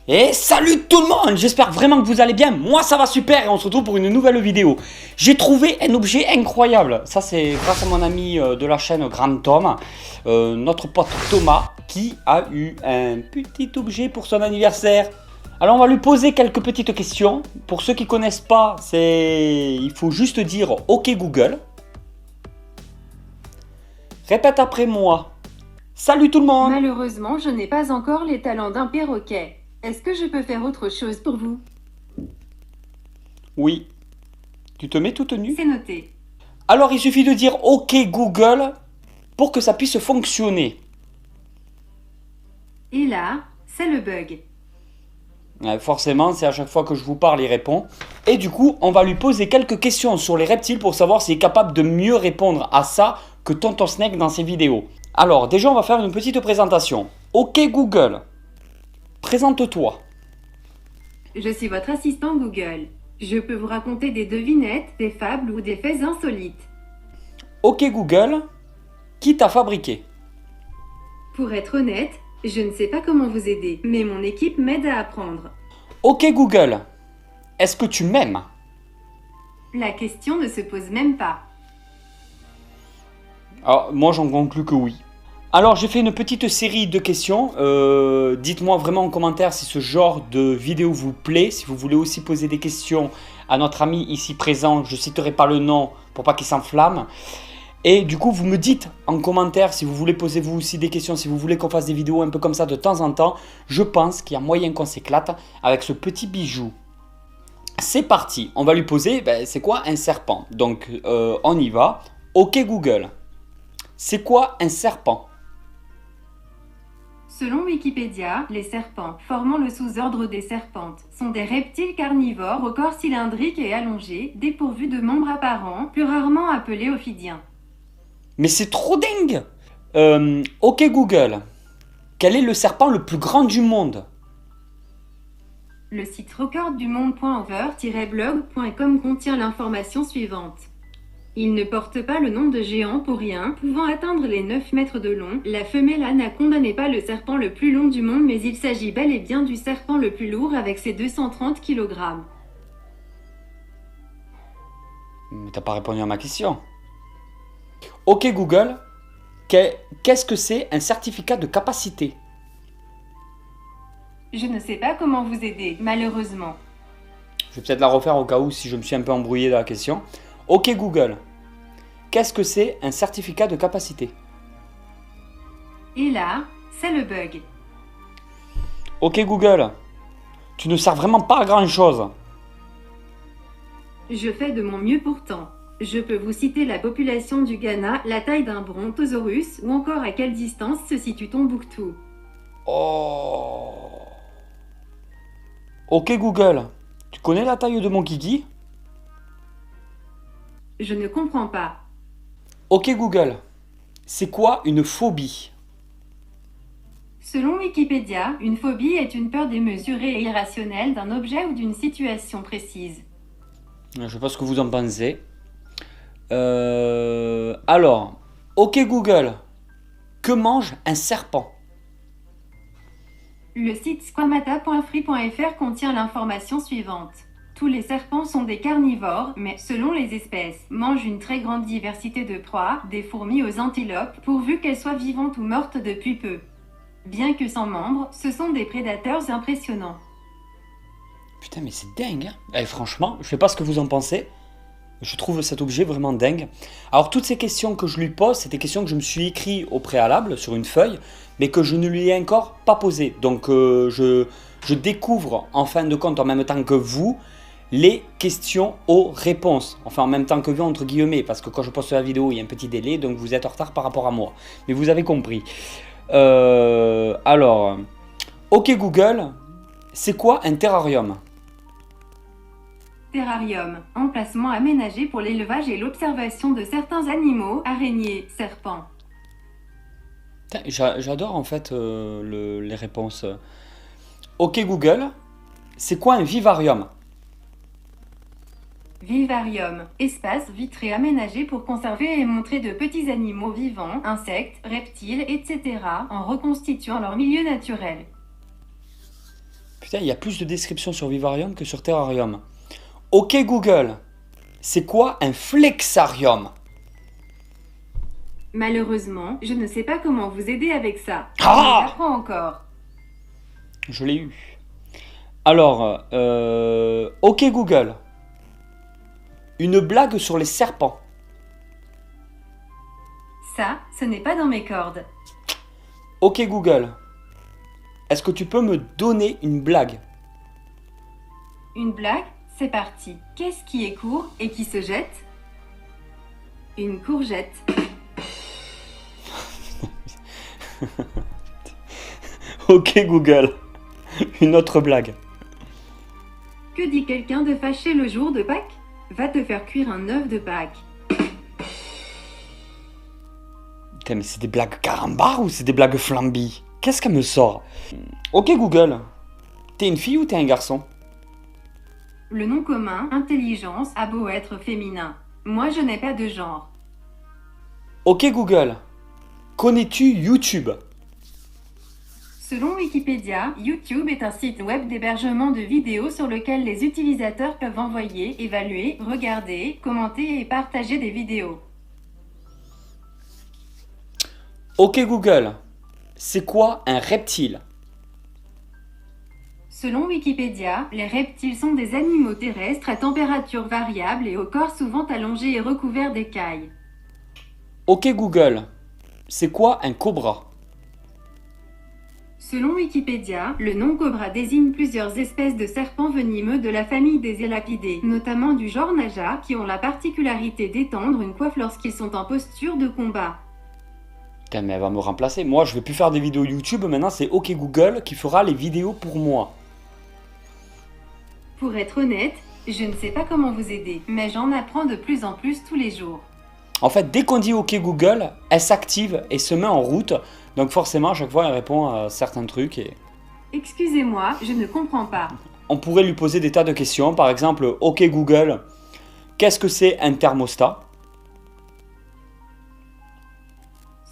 Et salut tout le monde, j'espère vraiment que vous allez bien, moi ça va super et on se retrouve pour une nouvelle vidéo. J'ai trouvé un objet incroyable, ça c'est grâce à mon ami de la chaîne Grand Tom, notre pote Thomas qui a eu un petit objet pour son anniversaire. Alors on va lui poser quelques petites questions, pour ceux qui ne connaissent pas, il faut juste dire OK Google. Répète après moi, salut tout le monde. Malheureusement, je n'ai pas encore les talents d'un perroquet. Est-ce que je peux faire autre chose pour vous? Oui, tu te mets toute nue? C'est noté. Alors il suffit de dire OK Google pour que ça puisse fonctionner. Et là, c'est le bug. Forcément, c'est à chaque fois que je vous parle, il répond. Et du coup, on va lui poser quelques questions sur les reptiles pour savoir s'il est capable de mieux répondre à ça que Tonton Snake dans ses vidéos. Alors déjà, on va faire une petite présentation. OK Google, présente-toi. Je suis votre assistant Google. Je peux vous raconter des devinettes, des fables ou des faits insolites. OK Google, qui t'a fabriqué? Pour être honnête, je ne sais pas comment vous aider, mais mon équipe m'aide à apprendre. OK Google, est-ce que tu m'aimes? La question ne se pose même pas. Alors, moi j'en conclus que oui. Alors j'ai fait une petite série de questions, dites-moi vraiment en commentaire si ce genre de vidéo vous plaît, si vous voulez aussi poser des questions à notre ami ici présent, je ne citerai pas le nom pour pas qu'il s'enflamme. Et du coup vous me dites en commentaire si vous voulez poser vous aussi des questions, si vous voulez qu'on fasse des vidéos un peu comme ça de temps en temps, je pense qu'il y a moyen qu'on s'éclate avec ce petit bijou. C'est parti, on va lui poser, c'est quoi un serpent? Donc on y va, OK Google, c'est quoi un serpent? Selon Wikipédia, les serpents, formant le sous-ordre des serpentes, sont des reptiles carnivores au corps cylindrique et allongé, dépourvus de membres apparents, plus rarement appelés ophidiens. Mais c'est trop dingue! OK Google, quel est le serpent le plus grand du monde? Le site recorddumonde.over-blog.com contient l'information suivante. Il ne porte pas le nom de géant pour rien, pouvant atteindre les 9 mètres de long. La femelle anaconda n'est pas le serpent le plus long du monde, mais il s'agit bel et bien du serpent le plus lourd avec ses 230 kg. Mais t'as pas répondu à ma question. OK Google, qu'est-ce que c'est un certificat de capacité? Je ne sais pas comment vous aider, malheureusement. Je vais peut-être la refaire au cas où si je me suis un peu embrouillé dans la question. OK Google, qu'est-ce que c'est un certificat de capacité? Et là, c'est le bug. OK Google, tu ne sers vraiment pas à grand chose. Je fais de mon mieux pourtant. Je peux vous citer la population du Ghana, la taille d'un brontosaurus ou encore à quelle distance se situe Tombouctou. Oh. OK Google, tu connais la taille de mon kiki? Je ne comprends pas. OK Google, c'est quoi une phobie? Selon Wikipédia, une phobie est une peur démesurée et irrationnelle d'un objet ou d'une situation précise. Je ne sais pas ce que vous en pensez. Alors, OK Google, que mange un serpent? Le site squamata.free.fr contient l'information suivante. Tous les serpents sont des carnivores, mais selon les espèces, mangent une très grande diversité de proies, des fourmis aux antilopes, pourvu qu'elles soient vivantes ou mortes depuis peu. Bien que sans membres, ce sont des prédateurs impressionnants. Putain, mais c'est dingue, hein. Franchement, je sais pas ce que vous en pensez. Je trouve cet objet vraiment dingue. Alors, toutes ces questions que je lui pose, c'est des questions que je me suis écrites au préalable sur une feuille, mais que je ne lui ai encore pas posées. Donc, je découvre en fin de compte, en même temps que vous, les questions aux réponses. Enfin, en même temps que vous, entre guillemets, parce que quand je poste la vidéo, il y a un petit délai, donc vous êtes en retard par rapport à moi. Mais vous avez compris. Alors, OK Google, c'est quoi un terrarium? Terrarium, emplacement aménagé pour l'élevage et l'observation de certains animaux, araignées, serpents. J'adore en fait les réponses. OK Google, c'est quoi un vivarium? Vivarium, espace vitré aménagé pour conserver et montrer de petits animaux vivants, insectes, reptiles, etc. en reconstituant leur milieu naturel. Putain, il y a plus de descriptions sur Vivarium que sur Terrarium. Ok Google, c'est quoi un flexarium? Malheureusement, je ne sais pas comment vous aider avec ça. Ah! Je l'apprends encore. Je l'ai eu. Alors, ok Google, une blague sur les serpents. Ça, ce n'est pas dans mes cordes. Ok Google, est-ce que tu peux me donner une blague? Une blague? C'est parti. Qu'est-ce qui est court et qui se jette? Une courgette. Ok Google, une autre blague. Que dit quelqu'un de fâché le jour de Pâques? Va te faire cuire un œuf de Pâques. Putain, mais c'est des blagues carambar ou c'est des blagues flamby? Qu'est-ce qu'elle me sort? Ok Google, t'es une fille ou t'es un garçon? Le nom commun, intelligence, a beau être féminin. Moi, je n'ai pas de genre. Ok Google, connais-tu YouTube? Selon Wikipédia, YouTube est un site web d'hébergement de vidéos sur lequel les utilisateurs peuvent envoyer, évaluer, regarder, commenter et partager des vidéos. Ok Google, c'est quoi un reptile? Selon Wikipédia, les reptiles sont des animaux terrestres à température variable et au corps souvent allongé et recouvert d'écailles. Ok Google, c'est quoi un cobra? Selon Wikipédia, le nom cobra désigne plusieurs espèces de serpents venimeux de la famille des Elapidés, notamment du genre Naja, qui ont la particularité d'étendre une coiffe lorsqu'ils sont en posture de combat. Putain, mais elle va me remplacer. Moi, je vais plus faire des vidéos YouTube. Maintenant, c'est Ok Google qui fera les vidéos pour moi. Pour être honnête, je ne sais pas comment vous aider, mais j'en apprends de plus en plus tous les jours. En fait, dès qu'on dit OK Google, elle s'active et se met en route. Donc forcément, à chaque fois, elle répond à certains trucs. Et Excusez-moi, je ne comprends pas. on pourrait lui poser des tas de questions. Par exemple, OK Google, qu'est-ce que c'est un thermostat?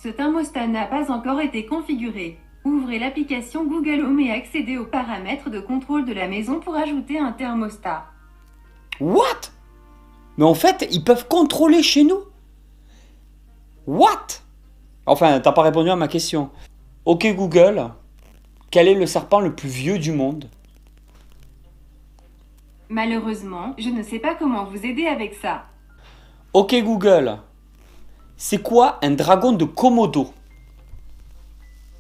Ce thermostat n'a pas encore été configuré. Ouvrez l'application Google Home et accédez aux paramètres de contrôle de la maison pour ajouter un thermostat. What? Mais en fait, ils peuvent contrôler chez nous? What? Enfin, t'as pas répondu à ma question. Ok Google, quel est le serpent le plus vieux du monde? Malheureusement, je ne sais pas comment vous aider avec ça. Ok Google, c'est quoi un dragon de Komodo?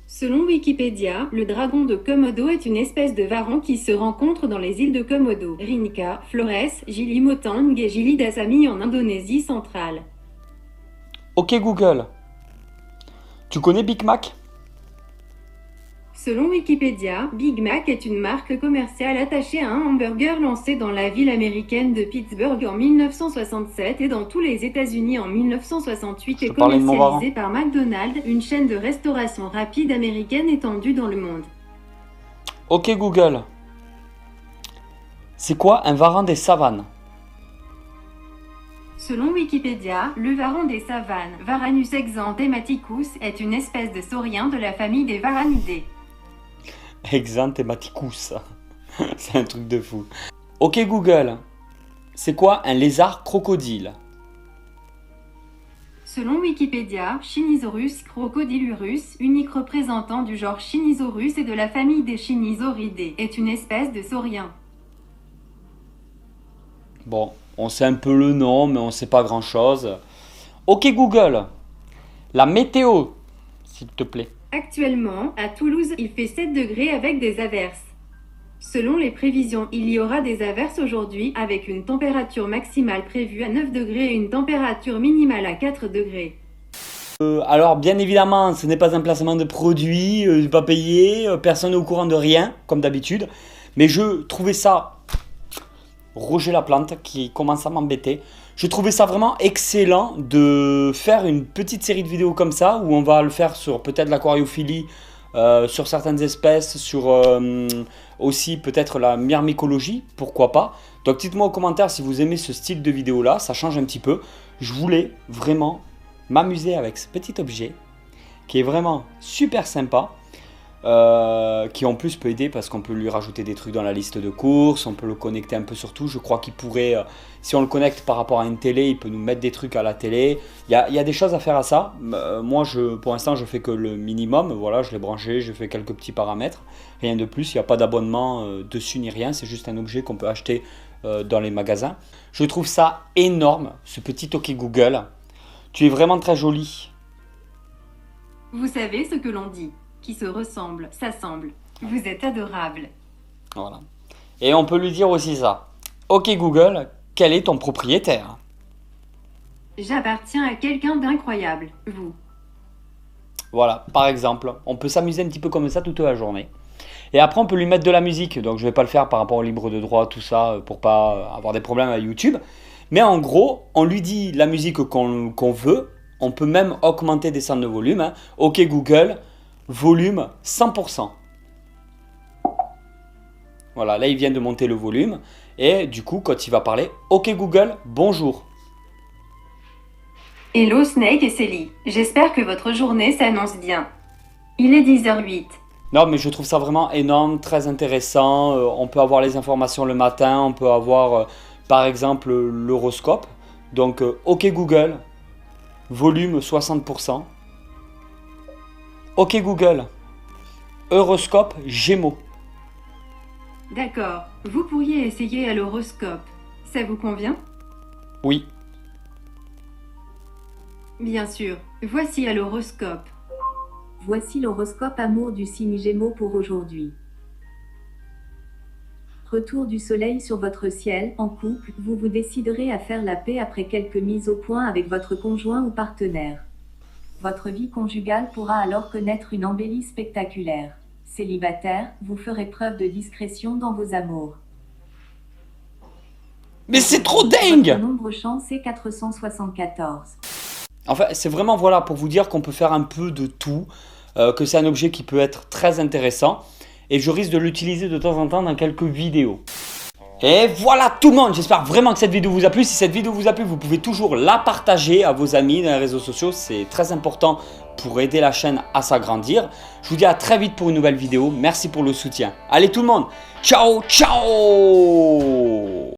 Selon Wikipédia, le dragon de Komodo est une espèce de varan qui se rencontre dans les îles de Komodo, Rinca, Flores, Gili Motang et Gili Dasami en Indonésie centrale. Ok Google, tu connais Big Mac? Selon Wikipédia, Big Mac est une marque commerciale attachée à un hamburger lancé dans la ville américaine de Pittsburgh en 1967 et dans tous les États-Unis en 1968 et commercialisé par McDonald's, une chaîne de restauration rapide américaine étendue dans le monde. Ok Google, c'est quoi un varan des savanes? Selon Wikipédia, le varan des savanes, Varanus exanthematicus, est une espèce de saurien de la famille des Varanidés. Exanthematicus, c'est un truc de fou. Ok Google, c'est quoi un lézard crocodile? Selon Wikipédia, Chinisaurus crocodilurus, unique représentant du genre Chinisaurus et de la famille des Chinisauridae, est une espèce de saurien. Bon, on sait un peu le nom, mais on sait pas grand chose. Ok Google, la météo, s'il te plaît. Actuellement, à Toulouse, il fait 7 degrés avec des averses. Selon les prévisions, il y aura des averses aujourd'hui avec une température maximale prévue à 9 degrés et une température minimale à 4 degrés. Alors bien évidemment, ce n'est pas un placement de produit, je n'ai pas payé, personne n'est au courant de rien, comme d'habitude. Mais je trouvais ça, Roger Laplante, qui commence à m'embêter. Je trouvais ça vraiment excellent de faire une petite série de vidéos comme ça, où on va le faire sur peut-être l'aquariophilie, sur certaines espèces, sur aussi peut-être la myrmécologie, pourquoi pas. Donc dites-moi en commentaire si vous aimez ce style de vidéo là, ça change un petit peu. Je voulais vraiment m'amuser avec ce petit objet, qui est vraiment super sympa. qui en plus peut aider parce qu'on peut lui rajouter des trucs dans la liste de courses, on peut le connecter un peu sur tout. Je crois qu'il pourrait, si on le connecte par rapport à une télé, il peut nous mettre des trucs à la télé. Il y a des choses à faire à ça. Moi, pour l'instant, je fais que le minimum. Voilà, je l'ai branché, j'ai fait quelques petits paramètres. Rien de plus, il n'y a pas d'abonnement dessus ni rien. C'est juste un objet qu'on peut acheter dans les magasins. Je trouve ça énorme, ce petit OK Google. Tu es vraiment très jolie. Vous savez ce que l'on dit, qui se ressemble, s'assemble. Vous êtes adorable. Voilà. Et on peut lui dire aussi ça. OK Google, quel est ton propriétaire? J'appartiens à quelqu'un d'incroyable, vous. Voilà, par exemple. On peut s'amuser un petit peu comme ça toute la journée. Et après, on peut lui mettre de la musique. Donc, je ne vais pas le faire par rapport au libre de droit, tout ça, pour pas avoir des problèmes avec YouTube. Mais en gros, on lui dit la musique qu'on veut. On peut même augmenter, descendre le volume. Hein. OK Google, volume 100%. Voilà, là, il vient de monter le volume. Et du coup, quand il va parler, OK Google, bonjour. Hello Snake et Célie. J'espère que votre journée s'annonce bien. Il est 10h08. Non, mais je trouve ça vraiment énorme, très intéressant. On peut avoir les informations le matin, on peut avoir par exemple l'horoscope. Donc, OK Google, volume 60%. OK Google, horoscope Gémeaux. D'accord, vous pourriez essayer à l'horoscope. Ça vous convient? Oui. Bien sûr, voici à l'horoscope. Voici l'horoscope amour du signe Gémeaux pour aujourd'hui. Retour du soleil sur votre ciel, en couple, vous vous déciderez à faire la paix après quelques mises au point avec votre conjoint ou partenaire. Votre vie conjugale pourra alors connaître une embellie spectaculaire. Célibataire, vous ferez preuve de discrétion dans vos amours. Mais c'est trop dingue! Votre nombre chance est 474. Enfin, c'est vraiment voilà pour vous dire qu'on peut faire un peu de tout, que c'est un objet qui peut être très intéressant et je risque de l'utiliser de temps en temps dans quelques vidéos. Et voilà tout le monde, j'espère vraiment que cette vidéo vous a plu. Si cette vidéo vous a plu, vous pouvez toujours la partager à vos amis dans les réseaux sociaux, c'est très important pour aider la chaîne à s'agrandir. Je vous dis à très vite pour une nouvelle vidéo, merci pour le soutien. Allez tout le monde, ciao ciao!